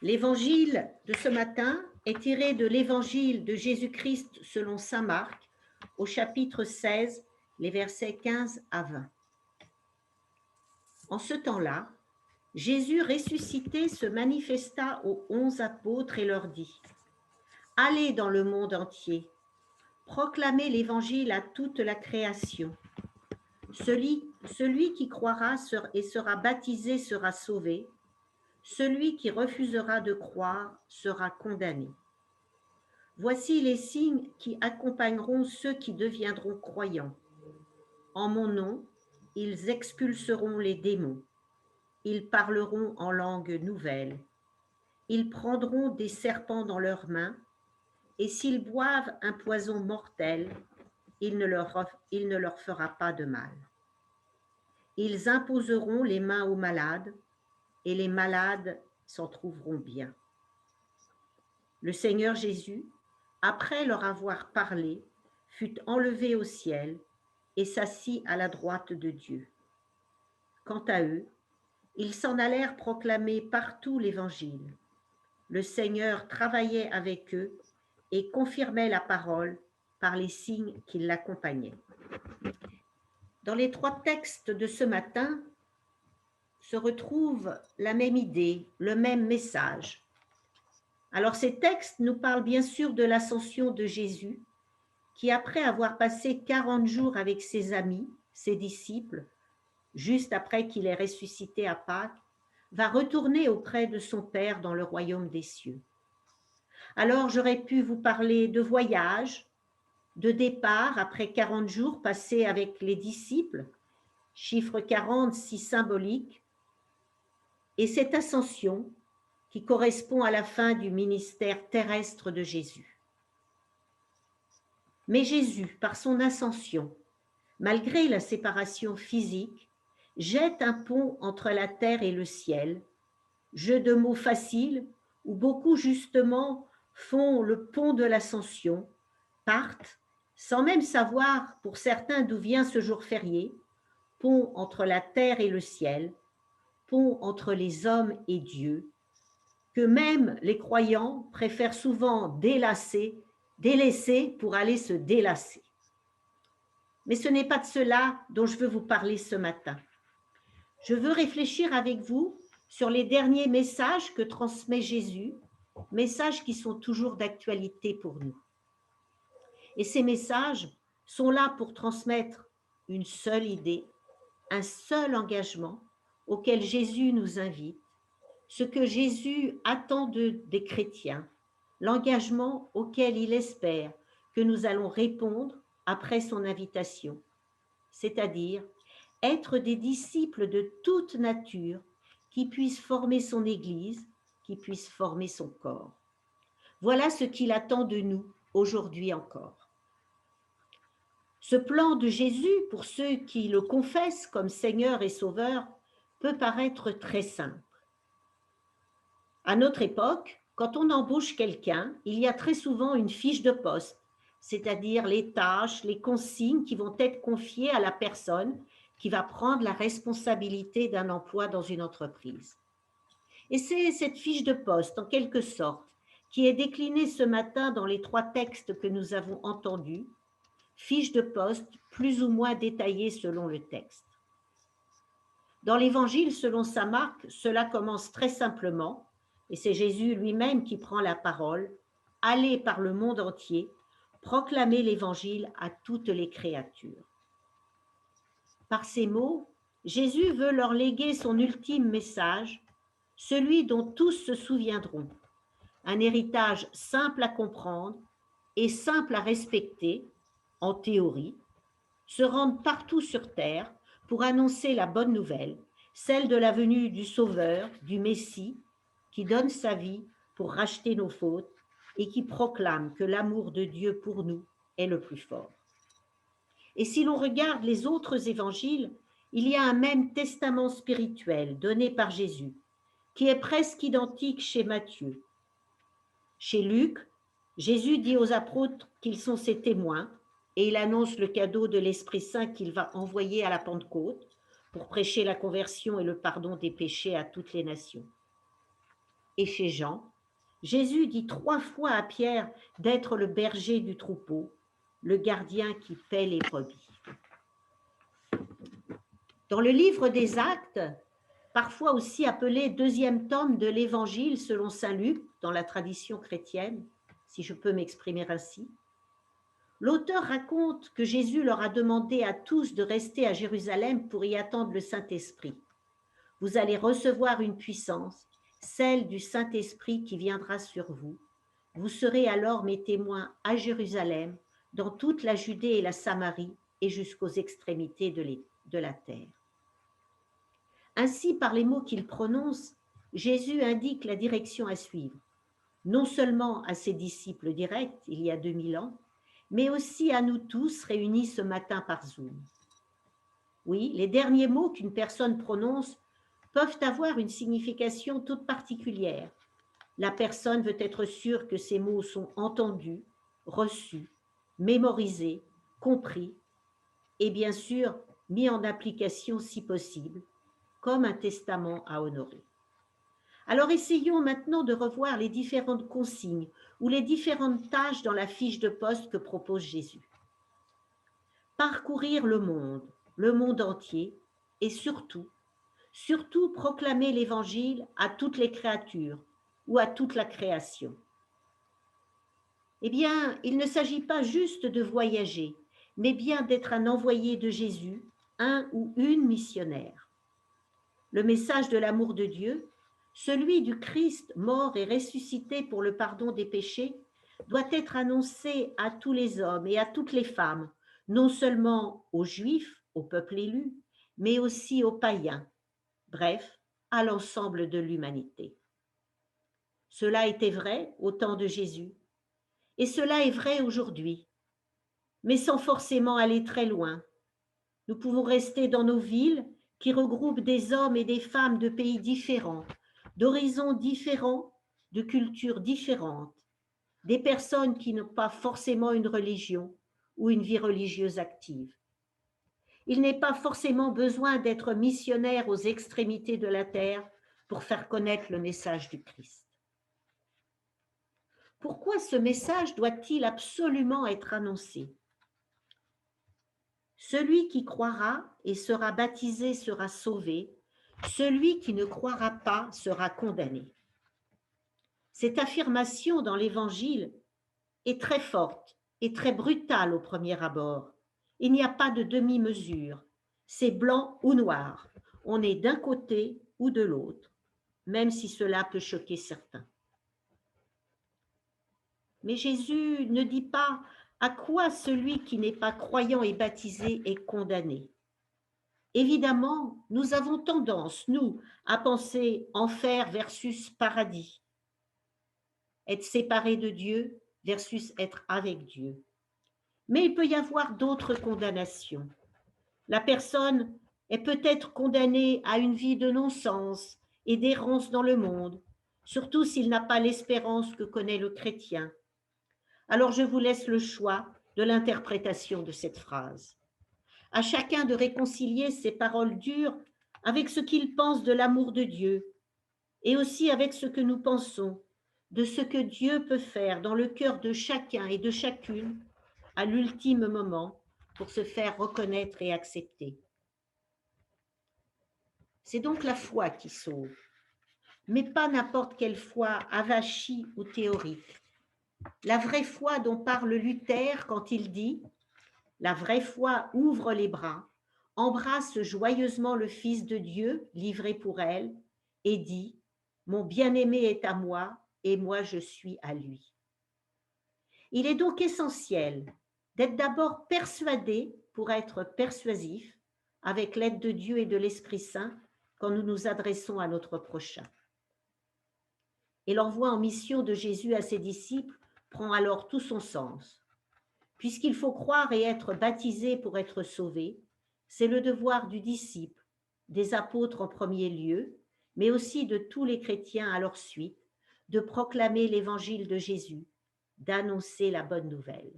L'évangile de ce matin est tiré de l'évangile de Jésus-Christ selon saint Marc, au chapitre 16, les versets 15 à 20. En ce temps-là, Jésus ressuscité se manifesta aux 11 apôtres et leur dit : Allez dans le monde entier, proclamez l'évangile à toute la création. Celui qui croira et sera baptisé sera sauvé. Celui qui refusera de croire sera condamné. Voici les signes qui accompagneront ceux qui deviendront croyants. En mon nom, ils expulseront les démons. Ils parleront en langue nouvelle. Ils prendront des serpents dans leurs mains, et s'ils boivent un poison mortel, il ne leur fera pas de mal. Ils imposeront les mains aux malades, et les malades s'en trouveront bien. Le Seigneur Jésus, après leur avoir parlé, fut enlevé au ciel et s'assit à la droite de Dieu. Quant à eux, ils s'en allèrent proclamer partout l'Évangile. Le Seigneur travaillait avec eux et confirmait la parole par les signes qui l'accompagnaient. Dans les 3 textes de ce matin se retrouve la même idée, le même message. Alors ces textes nous parlent bien sûr de l'ascension de Jésus, qui après avoir passé 40 jours avec ses amis, ses disciples, juste après qu'il ait ressuscité à Pâques, va retourner auprès de son Père dans le royaume des cieux. Alors j'aurais pu vous parler de voyage, de départ après 40 jours passés avec les disciples, chiffre 40 si symbolique, et cette ascension qui correspond à la fin du ministère terrestre de Jésus. Mais Jésus, par son ascension, malgré la séparation physique, jette un pont entre la terre et le ciel, jeu de mots facile où beaucoup justement font le pont de l'ascension, partent sans même savoir pour certains d'où vient ce jour férié, pont entre la terre et le ciel, pont entre les hommes et Dieu, que même les croyants préfèrent souvent délaisser pour aller se délasser. Mais ce n'est pas de cela dont je veux vous parler ce matin. Je veux réfléchir avec vous sur les derniers messages que transmet Jésus, messages qui sont toujours d'actualité pour nous. Et ces messages sont là pour transmettre une seule idée, un seul engagement auquel Jésus nous invite, ce que Jésus attend des chrétiens, l'engagement auquel il espère que nous allons répondre après son invitation, c'est-à-dire être des disciples de toute nature qui puissent former son Église, qui puissent former son corps. Voilà ce qu'il attend de nous aujourd'hui encore. Ce plan de Jésus, pour ceux qui le confessent comme Seigneur et Sauveur, peut paraître très simple. À notre époque, quand on embauche quelqu'un, il y a très souvent une fiche de poste, c'est-à-dire les tâches, les consignes qui vont être confiées à la personne qui va prendre la responsabilité d'un emploi dans une entreprise. Et c'est cette fiche de poste, en quelque sorte, qui est déclinée ce matin dans les 3 textes que nous avons entendus, fiche de poste plus ou moins détaillée selon le texte. Dans l'Évangile selon saint Marc, cela commence très simplement, et c'est Jésus lui-même qui prend la parole, « Allez par le monde entier, proclamer l'Évangile à toutes les créatures ». Par ces mots, Jésus veut leur léguer son ultime message, celui dont tous se souviendront, un héritage simple à comprendre et simple à respecter, en théorie, se rendre partout sur terre pour annoncer la bonne nouvelle, celle de la venue du Sauveur, du Messie, qui donne sa vie pour racheter nos fautes et qui proclame que l'amour de Dieu pour nous est le plus fort. Et si l'on regarde les autres évangiles, il y a un même testament spirituel donné par Jésus, qui est presque identique chez Matthieu. Chez Luc, Jésus dit aux apôtres qu'ils sont ses témoins et il annonce le cadeau de l'Esprit Saint qu'il va envoyer à la Pentecôte pour prêcher la conversion et le pardon des péchés à toutes les nations. et chez Jean, Jésus dit 3 fois à Pierre d'être le berger du troupeau, le gardien qui paît les brebis. Dans le livre des Actes, parfois aussi appelé deuxième tome de l'Évangile selon saint Luc, dans la tradition chrétienne, si je peux m'exprimer ainsi, l'auteur raconte que Jésus leur a demandé à tous de rester à Jérusalem pour y attendre le Saint-Esprit. Vous allez recevoir une puissance, celle du Saint-Esprit qui viendra sur vous. Vous serez alors mes témoins à Jérusalem, dans toute la Judée et la Samarie et jusqu'aux extrémités de la terre. Ainsi, par les mots qu'il prononce, Jésus indique la direction à suivre, non seulement à ses disciples directs il y a 2000 ans, mais aussi à nous tous réunis ce matin par Zoom. Oui, les derniers mots qu'une personne prononce peuvent avoir une signification toute particulière. La personne veut être sûre que ces mots sont entendus, reçus, mémorisés, compris et bien sûr mis en application si possible, comme un testament à honorer. Alors essayons maintenant de revoir les différentes consignes ou les différentes tâches dans la fiche de poste que propose Jésus. Parcourir le monde entier et surtout proclamer l'Évangile à toutes les créatures ou à toute la création. Eh bien, il ne s'agit pas juste de voyager, mais bien d'être un envoyé de Jésus, un ou une missionnaire. Le message de l'amour de Dieu, celui du Christ mort et ressuscité pour le pardon des péchés, doit être annoncé à tous les hommes et à toutes les femmes, non seulement aux Juifs, au peuple élu, mais aussi aux païens, bref, à l'ensemble de l'humanité. Cela était vrai au temps de Jésus, et cela est vrai aujourd'hui, mais sans forcément aller très loin. Nous pouvons rester dans nos villes qui regroupent des hommes et des femmes de pays différents, d'horizons différents, de cultures différentes, des personnes qui n'ont pas forcément une religion ou une vie religieuse active. Il n'est pas forcément besoin d'être missionnaire aux extrémités de la terre pour faire connaître le message du Christ. Pourquoi ce message doit-il absolument être annoncé? Celui qui croira et sera baptisé sera sauvé, celui qui ne croira pas sera condamné. Cette affirmation dans l'Évangile est très forte et très brutale au premier abord. Il n'y a pas de demi-mesure, c'est blanc ou noir, on est d'un côté ou de l'autre, même si cela peut choquer certains. Mais Jésus ne dit pas à quoi celui qui n'est pas croyant et baptisé est condamné. Évidemment, nous avons tendance, nous, à penser enfer versus paradis, être séparé de Dieu versus être avec Dieu. Mais il peut y avoir d'autres condamnations. La personne est peut-être condamnée à une vie de non-sens et d'errance dans le monde, surtout s'il n'a pas l'espérance que connaît le chrétien. Alors je vous laisse le choix de l'interprétation de cette phrase. À chacun de réconcilier ces paroles dures avec ce qu'il pense de l'amour de Dieu et aussi avec ce que nous pensons de ce que Dieu peut faire dans le cœur de chacun et de chacune à l'ultime moment pour se faire reconnaître et accepter. C'est donc la foi qui sauve, mais pas n'importe quelle foi avachie ou théorique. La vraie foi dont parle Luther quand il dit « La vraie foi ouvre les bras, embrasse joyeusement le Fils de Dieu livré pour elle et dit « Mon bien-aimé est à moi et moi je suis à lui ». Il est donc essentiel d'être d'abord persuadé pour être persuasif avec l'aide de Dieu et de l'Esprit Saint quand nous nous adressons à notre prochain. Et l'envoi en mission de Jésus à ses disciples prend alors tout son sens. Puisqu'il faut croire et être baptisé pour être sauvé, c'est le devoir du disciple, des apôtres en premier lieu, mais aussi de tous les chrétiens à leur suite, de proclamer l'évangile de Jésus, d'annoncer la bonne nouvelle.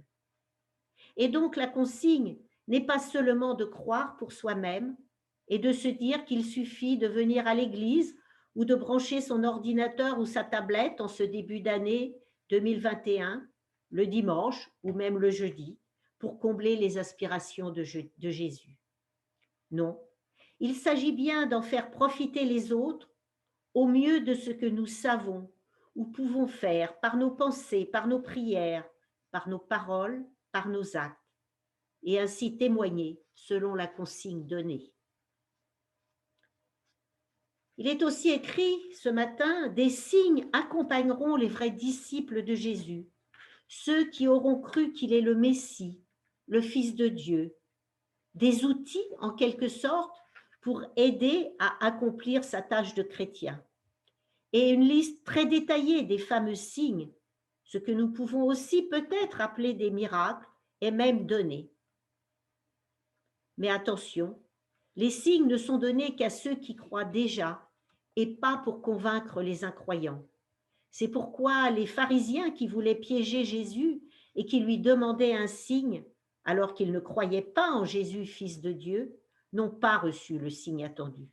Et donc la consigne n'est pas seulement de croire pour soi-même et de se dire qu'il suffit de venir à l'église ou de brancher son ordinateur ou sa tablette en ce début d'année 2021, le dimanche ou même le jeudi, pour combler les aspirations de Jésus. Non, il s'agit bien d'en faire profiter les autres au mieux de ce que nous savons ou pouvons faire par nos pensées, par nos prières, par nos paroles, par nos actes, et ainsi témoigner selon la consigne donnée. Il est aussi écrit ce matin, des signes accompagneront les vrais disciples de Jésus, ceux qui auront cru qu'il est le Messie, le Fils de Dieu, des outils en quelque sorte pour aider à accomplir sa tâche de chrétien. Et une liste très détaillée des fameux signes, ce que nous pouvons aussi peut-être appeler des miracles, est même donnée. Mais attention, les signes ne sont donnés qu'à ceux qui croient déjà et pas pour convaincre les incroyants. C'est pourquoi les pharisiens qui voulaient piéger Jésus et qui lui demandaient un signe, alors qu'ils ne croyaient pas en Jésus, Fils de Dieu, n'ont pas reçu le signe attendu.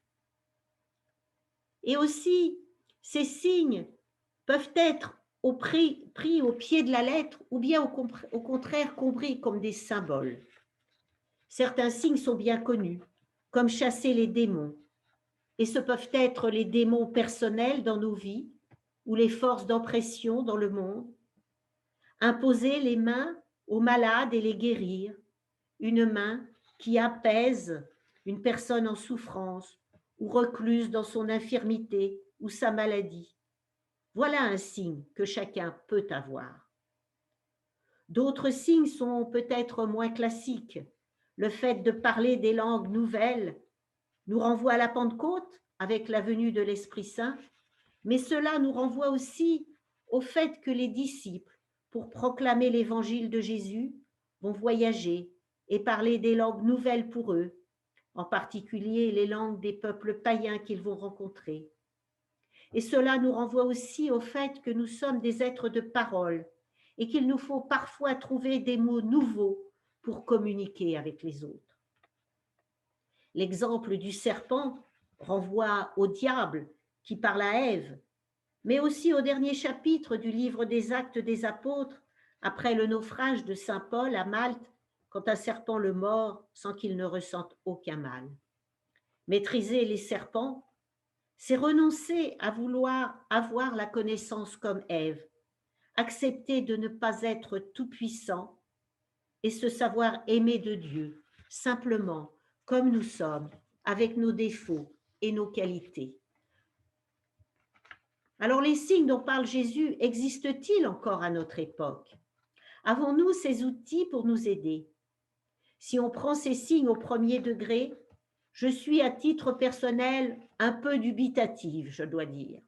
Et aussi, ces signes peuvent être pris au pied de la lettre ou bien au contraire compris comme des symboles. Certains signes sont bien connus, comme chasser les démons, et ce peuvent être les démons personnels dans nos vies ou les forces d'oppression dans le monde. Imposer les mains aux malades et les guérir, une main qui apaise une personne en souffrance ou recluse dans son infirmité ou sa maladie. Voilà un signe que chacun peut avoir. D'autres signes sont peut-être moins classiques. Le fait de parler des langues nouvelles nous renvoie à la Pentecôte avec la venue de l'Esprit Saint, mais cela nous renvoie aussi au fait que les disciples, pour proclamer l'évangile de Jésus, vont voyager et parler des langues nouvelles pour eux, en particulier les langues des peuples païens qu'ils vont rencontrer. Et cela nous renvoie aussi au fait que nous sommes des êtres de parole et qu'il nous faut parfois trouver des mots nouveaux pour communiquer avec les autres. L'exemple du serpent renvoie au diable qui parle à Ève, mais aussi au dernier chapitre du livre des Actes des Apôtres, après le naufrage de saint Paul à Malte, quand un serpent le mord sans qu'il ne ressente aucun mal. Maîtriser les serpents, c'est renoncer à vouloir avoir la connaissance comme Ève, accepter de ne pas être tout-puissant et se savoir aimer de Dieu, simplement comme nous sommes, avec nos défauts et nos qualités. Alors les signes dont parle Jésus existent-ils encore à notre époque? Avons-nous ces outils pour nous aider? Si on prend ces signes au premier degré, je suis à titre personnel un peu dubitative, je dois dire.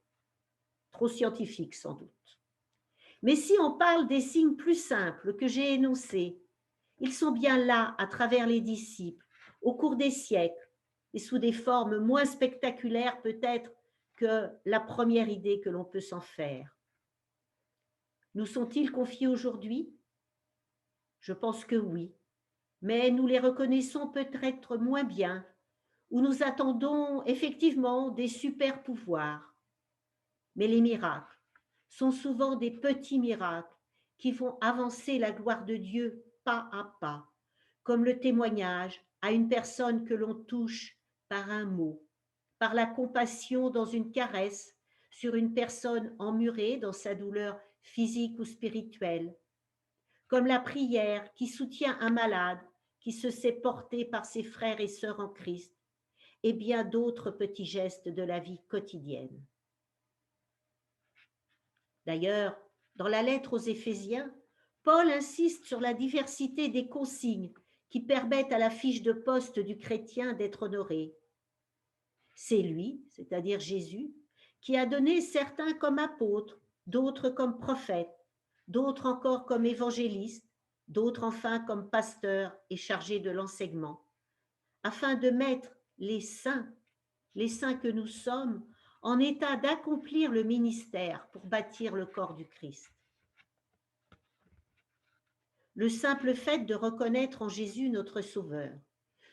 Trop scientifique sans doute. Mais si on parle des signes plus simples que j'ai énoncés, ils sont bien là à travers les disciples, au cours des siècles, et sous des formes moins spectaculaires peut-être que la première idée que l'on peut s'en faire. Nous sont-ils confiés aujourd'hui? Je pense que oui, mais nous les reconnaissons peut-être moins bien, ou nous attendons effectivement des super pouvoirs. Mais les miracles sont souvent des petits miracles qui font avancer la gloire de Dieu pas à pas, comme le témoignage à une personne que l'on touche par un mot, par la compassion dans une caresse sur une personne emmurée dans sa douleur physique ou spirituelle, comme la prière qui soutient un malade qui se sait porté par ses frères et sœurs en Christ, et bien d'autres petits gestes de la vie quotidienne. D'ailleurs, dans la lettre aux Éphésiens, Paul insiste sur la diversité des consignes qui permettent à la fiche de poste du chrétien d'être honorée. C'est lui, c'est-à-dire Jésus, qui a donné certains comme apôtres, d'autres comme prophètes, d'autres encore comme évangélistes, d'autres enfin comme pasteurs et chargés de l'enseignement, afin de mettre les saints que nous sommes, en état d'accomplir le ministère pour bâtir le corps du Christ. Le simple fait de reconnaître en Jésus notre Sauveur,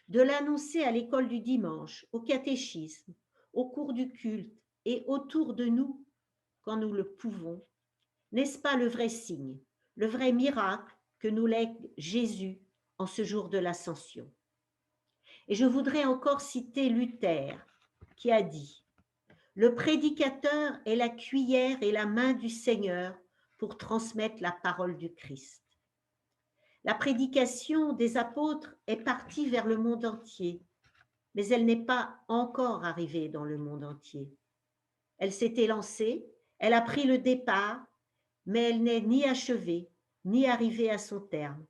de l'annoncer à l'école du dimanche, au catéchisme, au cours du culte et autour de nous quand nous le pouvons, n'est-ce pas le vrai signe, le vrai miracle que nous lègue Jésus en ce jour de l'Ascension? Et je voudrais encore citer Luther qui a dit: le prédicateur est la cuillère et la main du Seigneur pour transmettre la parole du Christ. La prédication des apôtres est partie vers le monde entier, mais elle n'est pas encore arrivée dans le monde entier. Elle s'est élancée, elle a pris le départ, mais elle n'est ni achevée, ni arrivée à son terme.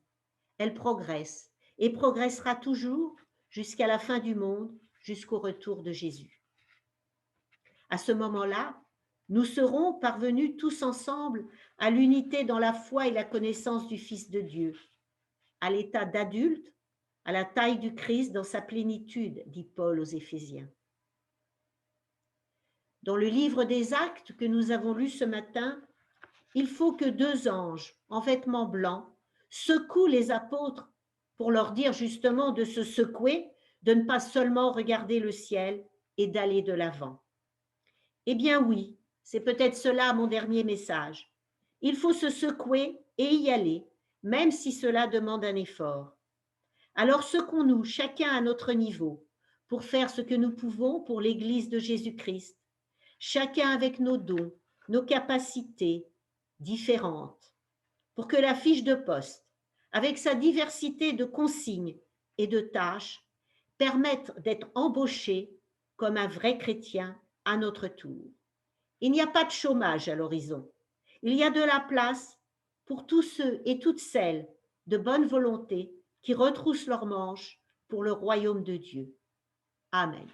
Elle progresse et progressera toujours jusqu'à la fin du monde, jusqu'au retour de Jésus. À ce moment-là, nous serons parvenus tous ensemble à l'unité dans la foi et la connaissance du Fils de Dieu, à l'état d'adulte, à la taille du Christ dans sa plénitude, dit Paul aux Éphésiens. Dans le livre des Actes que nous avons lu ce matin, il faut que 2 anges en vêtements blancs secouent les apôtres pour leur dire justement de se secouer, de ne pas seulement regarder le ciel et d'aller de l'avant. Eh bien oui, c'est peut-être cela mon dernier message. Il faut se secouer et y aller, même si cela demande un effort. Alors secouons-nous, chacun à notre niveau, pour faire ce que nous pouvons pour l'Église de Jésus-Christ, chacun avec nos dons, nos capacités différentes, pour que la fiche de poste, avec sa diversité de consignes et de tâches, permette d'être embauché comme un vrai chrétien à notre tour. Il n'y a pas de chômage à l'horizon. Il y a de la place pour tous ceux et toutes celles de bonne volonté qui retroussent leurs manches pour le royaume de Dieu. Amen.